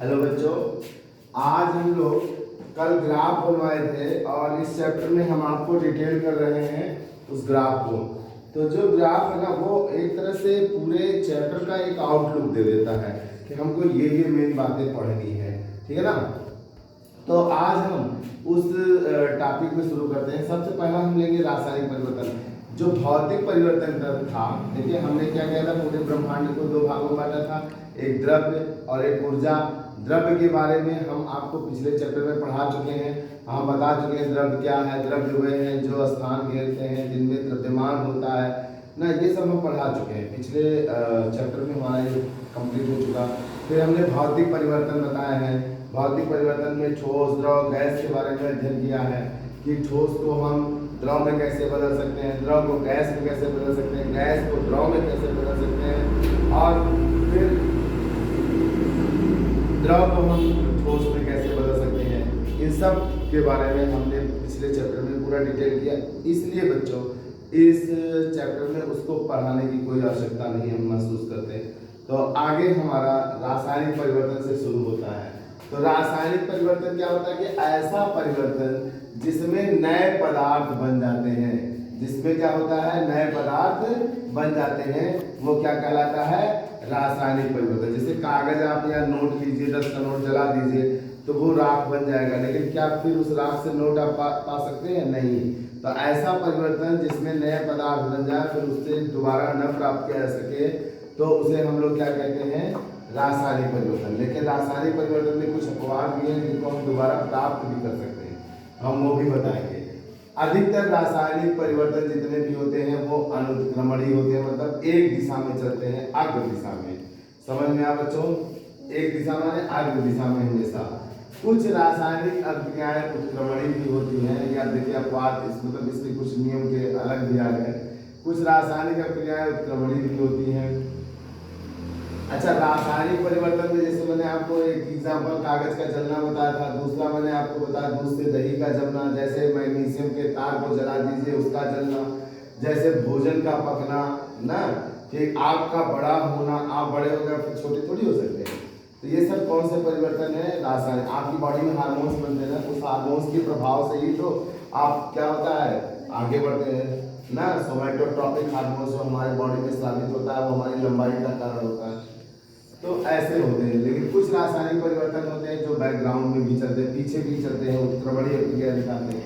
Hello बच्चों, आज हम लोग कल ग्राफ बनवाए थे और इस चैप्टर में हम आपको डिटेल कर रहे हैं उस ग्राफ को। तो जो ग्राफ है ना वो एक तरह से पूरे चैप्टर का एक आउटलुक दे देता है कि हमको ये मेन बातें पढ़नी है, ठीक है ना। तो आज हम उस टॉपिक में शुरू करते हैं। सबसे पहला हम लेंगे रासायनिक परिवर्तन। जो भौतिक परिवर्तन था, देखिए हमने क्या किया था, पूरे ब्रह्मांड को दो भागों में बांटा था, एक द्रव्य और एक ऊर्जा। द्रव्य के बारे में हम आपको पिछले चैप्टर में पढ़ा चुके हैं, हम बता चुके हैं द्रव्य क्या है। द्रव्य वे हैं जो स्थान घेरते हैं, जिनमें द्रव्यमान होता है ना, ये सब हम पढ़ा चुके हैं पिछले चैप्टर में, हमारा ये कंप्लीट हो चुका। फिर हमने भौतिक परिवर्तन बताए हैं। भौतिक परिवर्तन में ठोस, द्रव, गैस के बारे में अध्ययन किया है कि ठोस को हम द्रव में कैसे बदल सकते हैं, द्रव को गैस में कैसे बदल सकते हैं, गैस को द्रव में कैसे बदल सकते हैं, और फिर द्रव को हम ठोस में कैसे बदल सकते हैं। इन सब के बारे में हमने पिछले चैप्टर में पूरा डिटेल किया। इसलिए बच्चों इस चैप्टर में उसको पढ़ाने की कोई आवश्यकता नहीं हम महसूस करते। तो आगे हमारा रासायनिक परिवर्तन से शुरू होता है। तो रासायनिक परिवर्तन क्या होता है कि ऐसा परिवर्तन जिसमें नए पदार्थ बन जाते हैं, जिसमें क्या होता है, नए पदार्थ बन जाते हैं, वो क्या कहलाता है, रासायनिक परिवर्तन। जैसे कागज आप या नोट लीजिए, 10 का नोट जला दीजिए तो वो राख बन जाएगा, लेकिन क्या फिर उस राख से नोट आप पा सकते हैं? नहीं। तो ऐसा परिवर्तन जिसमें नए पदार्थ बन जाए फिर उससे दोबारा न प्राप्त किया जा सके, तो उसे हम लोग क्या कहते हैं, रासायनिक परिवर्तन। लेकिन रासायनिक परिवर्तन में कुछ अपवाद भी हैं जिनको हम दोबारा प्राप्त भी कर सकते हैं, हम वो भी बताएंगे। अधिकतर रासायनिक परिवर्तन जितने भी होते हैं वो अनुक्रमणीय होते हैं, मतलब एक दिशा में चलते हैं, अग्र दिशा में। समझ में आया बच्चों? एक दिशा में, अग्र दिशा में हमेशा। कुछ रासायनिक अभिक्रियाएं उत्क्रमणीय भी होती हैं, या देखिए अपवाद, मतलब इसके कुछ नियम के अलग भी आ गए। कुछ रासायनिक अभिक्रियाएं उत्क्रमणीय भी होती हैं। अच्छा, रासायनिक परिवर्तन में जैसे मैंने आपको एक एग्जांपल कागज का जलना बताया था, दूसरा मैंने आपको बताया दूध से दही का जलना, जैसे मैग्नीशियम के तार को जला दीजिए उसका जलना, जैसे भोजन का पकना ना, कि आग का बड़ा होना, आप बड़े हो गए फिर छोटे थोड़ी हो सकते हैं। तो ये सब कौन से परिवर्तन है? रासायनिक। आपकी बॉडी में हार्मोन्स बनते हैं ना, उस हार्मोन्स के प्रभाव से ही तो आप क्या होता है, आगे बढ़ते हैं ना। सोमैटोट्रॉपिक हार्मोन्स जो हमारी बॉडी में स्रावित होता है वो हमारी लंबाई का कारण होता है। तो ऐसे होते हैं। लेकिन कुछ रासायनिक परिवर्तन होते हैं जो बैकग्राउंड में भी चलते हैं, पीछे भी चलते हैं, उत्क्रमणीय अभिक्रिया दिखाते हैं।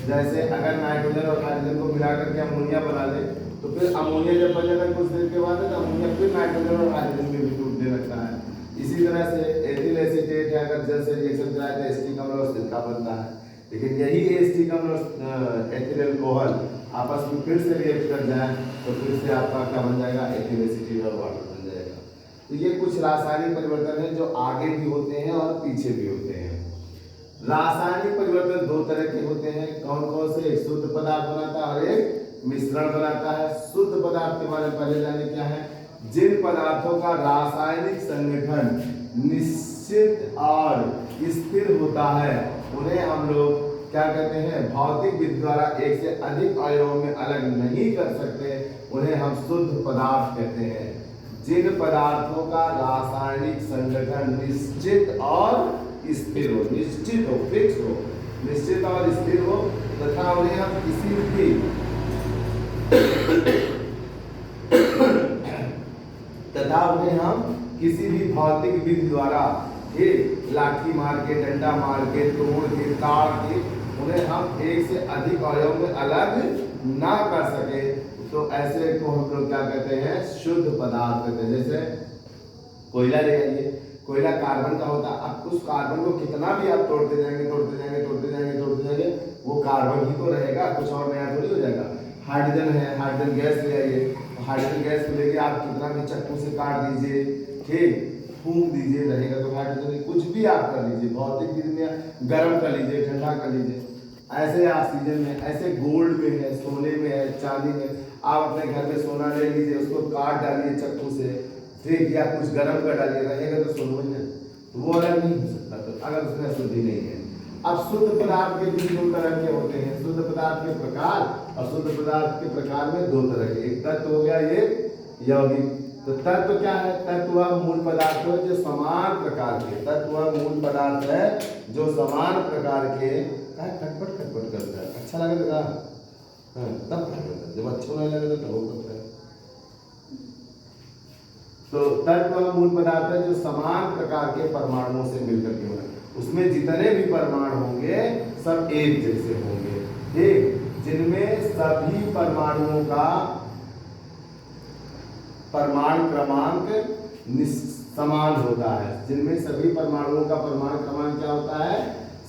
जैसे अगर नाइट्रोजन और हाइड्रोजन को मिलाकर के अमोनिया बना ले, तो फिर अमोनिया जब बन जाता है कुछ देर के बाद तो अमोनिया फिर नाइट्रोजन और हाइड्रोजन में भी टूटने लगता है। इसी तरह से एथिल एसीटेट है, अगर जल से रिएक्शन कराए तो एसिटिक अम्ल और सिरका बनता है। लेकिन यही एसिटिक अम्ल और एथिल अल्कोहल आपस में फिर से रिएक्ट कर जाए तो फिर से आपका क्या बन जाएगा, एथिल एसीटेट और वाटर बन जाएगा। तो ये कुछ रासायनिक परिवर्तन है जो आगे भी होते हैं और पीछे भी होते हैं। रासायनिक परिवर्तन दो तरह के होते हैं। कौन कौन से? एक शुद्ध पदार्थ बनाता है और एक मिश्रण बनाता है। शुद्ध पदार्थ के बारे में पहले जाने क्या है। जिन पदार्थों का रासायनिक संगठन निश्चित और स्थिर होता है उन्हें हम लोग क्या कहते हैं, भौतिक विधि द्वारा एक से अधिक अवयवों में अलग नहीं कर सकते, उन्हें हम शुद्ध पदार्थ कहते हैं। जिन पदार्थों का रासायनिक संगठन निश्चित और स्थिर हो, निश्चित हो, फिक्स हो, निश्चित और स्थिर हो, तथा उन्हें हम किसी भी भौतिक विधि द्वारा, लाठी मार के, डंडा मार के, तोड़ के, ताड़ के, उन्हें हम एक से अधिक अवयव में अलग ना कर सके, तो ऐसे को हम लोग क्या कहते हैं, शुद्ध पदार्थ कहते हैं। जैसे कोयला ले आइए, कोयला कार्बन का होता है। अब उस कार्बन को कितना भी आप तोड़ते जाएंगे, वो कार्बन ही तो रहेगा, कुछ और नया थोड़ी हो जाएगा। हाइड्रोजन है, हाइड्रोजन गैस ले आइए, तो हाइड्रोजन गैस को लेके आप कितना भी चक्कू से काट दीजिए, ठीक, फूंक दीजिए, रहेगा तो हाइड्रोजन। कुछ भी आप कर लीजिए, भौतिक विधि में गर्म कर लीजिए, ठंडा कर लीजिए। ऐसे ऑक्सीजन में, ऐसे गोल्ड में है, सोने में है, चांदी में। आप अपने घर में सोना ले लीजिए, उसको काट डालिए चक्कू से, ठीक, या कुछ गर्म कर डालिए, रहेगा तो सोना ही है, तो वो अलग नहीं हो सकता, तो अगर उसमें अशुद्धि नहीं है। अब शुद्ध पदार्थ के भी दो तरह के होते हैं, शुद्ध पदार्थ के प्रकार और शुद्ध पदार्थ के प्रकार में दो तरह के। एक तत्व हो गया ये यौगिक, तो तत्व क्या है? तत्व वह मूल पदार्थ है जो समान प्रकार के, तत्व वह मूल पदार्थ है जो समान प्रकार के। क्या खटपट खटपट करता है? अच्छा लगे तो तब करता है, जब अच्छा नहीं लगे तो वो करता है। तो तत्व वह मूल पदार्थ है जो समान प्रकार के परमाणुओं से मिलकर के बना, उसमें जितने भी परमाणु होंगे सब एक जैसे होंगे, एक जिनमें सभी परमाणुओं का परमाणु क्रमांक समान होता है, जिनमें सभी परमाणुओं का परमाणु क्रमांक क्या होता है?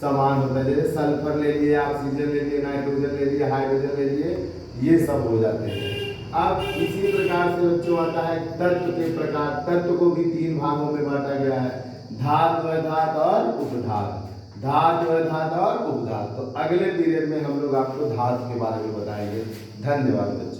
समान होता है। जैसे सल्फर ले लिए, ऑक्सीजन ले लिए, नाइट्रोजन ले लिए, हाइड्रोजन ले लिए, ये सब हो जाते हैं। अब इसी प्रकार से बच्चों आता है तत्व के प्रकार। तत्व को भी 3 भागों में बांटा गया है, धातु, अधातु और उपधातु। धातु, अधातु और उपधातु। तो अगले पीरियड में हम लोग आपको धातु के बारे में बताएंगे। धन्यवाद।